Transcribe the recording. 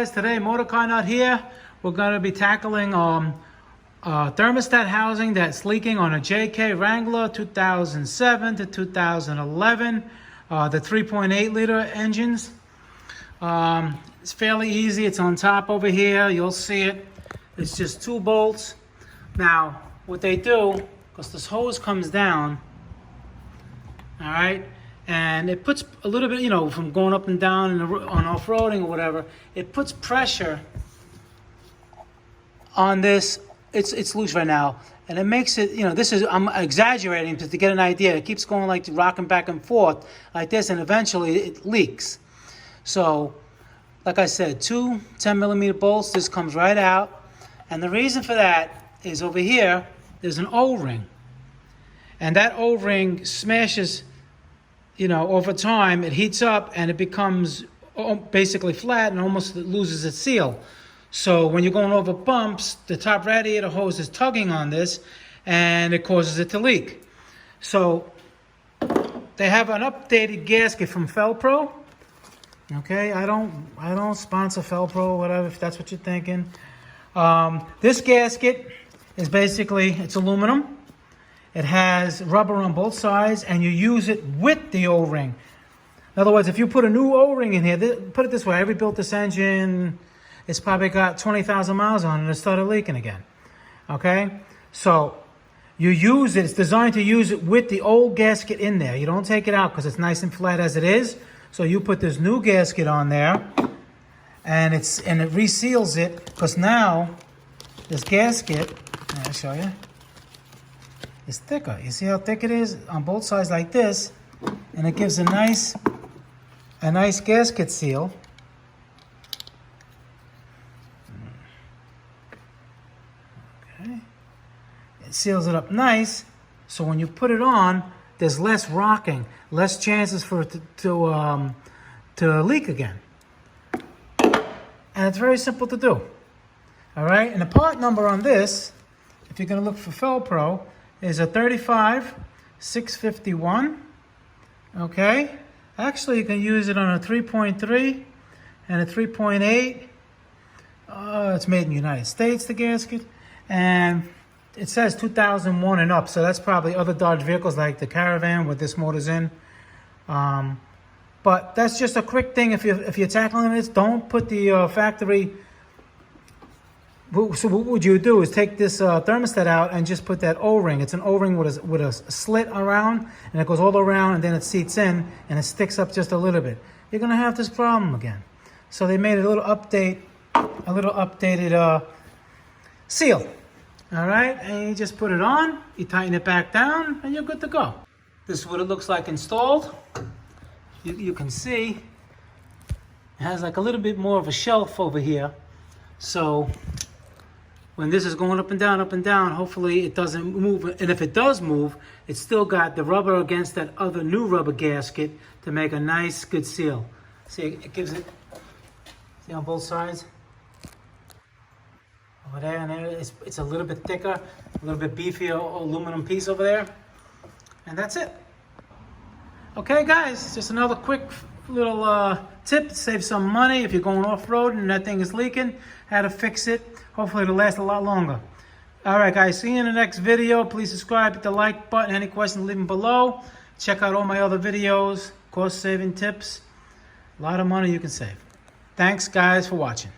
Today, Motorcar Nut here. We're going to be tackling thermostat housing that's leaking on a JKU Wrangler 2007 to 2011. The 3.8 liter engines. It's fairly easy. It's on top over here. You'll see it. It's just 2 bolts. Now, what they do, because this hose comes down, all right, and it puts a little bit, from going up and down on off-roading or whatever, it puts pressure on this. It's loose right now, and it makes it, this is, I'm exaggerating to get an idea. It keeps going like rocking back and forth like this, and eventually it leaks. So, like I said, 2 10mm bolts. This comes right out, and the reason for that is over here, there's an O-ring, and that O-ring smashes. Over time, it heats up and it becomes basically flat and almost loses its seal. So when you're going over bumps, the top radiator hose is tugging on this and it causes it to leak. So they have an updated gasket from Felpro. Okay, I don't sponsor Felpro, whatever, if that's what you're thinking. This gasket is basically, it's aluminum. It has rubber on both sides, and you use it with the O-ring. In other words, if you put a new O-ring in here, put it this way, I rebuilt this engine, it's probably got 20,000 miles on it, and it started leaking again. Okay? So, you use it, it's designed to use it with the old gasket in there. You don't take it out because it's nice and flat as it is. So you put this new gasket on there, and it reseals it, because now, this gasket, I'll show you. It's thicker. You see how thick it is on both sides like this, and it gives a nice gasket seal. Okay, it seals it up nice, so when you put it on, there's less rocking, less chances for it to leak again. And it's very simple to do. All right, and the part number on this, if you're going to look for Felpro, is a 35651. Okay, actually you can use it on a 3.3 and a 3.8. It's made in the United States, the gasket, and it says 2001 and up, so that's probably other Dodge vehicles like the Caravan with this motor's in. But that's just a quick thing. If you're tackling this, don't put the factory. So what would you do is take this thermostat out and just put that O-ring. It's an O-ring with a slit around, and it goes all around, and then it seats in, and it sticks up just a little bit. You're going to have this problem again. So they made a little updated seal. All right, and you just put it on, you tighten it back down, and you're good to go. This is what it looks like installed. You can see it has like a little bit more of a shelf over here. So when this is going up and down, hopefully it doesn't move. And if it does move, it's still got the rubber against that other new rubber gasket to make a nice, good seal. See, it gives it, see on both sides? Over there and there, it's a little bit thicker, a little bit beefier aluminum piece over there. And that's it. Okay, guys, just another quick little tip to save some money if you're going off-road and that thing is leaking, how to fix it. Hopefully it'll last a lot longer. All right, guys, see you in the next video. Please subscribe, hit the like button. Any questions, leave them below. Check out all my other videos, cost-saving tips. A lot of money you can save. Thanks, guys, for watching.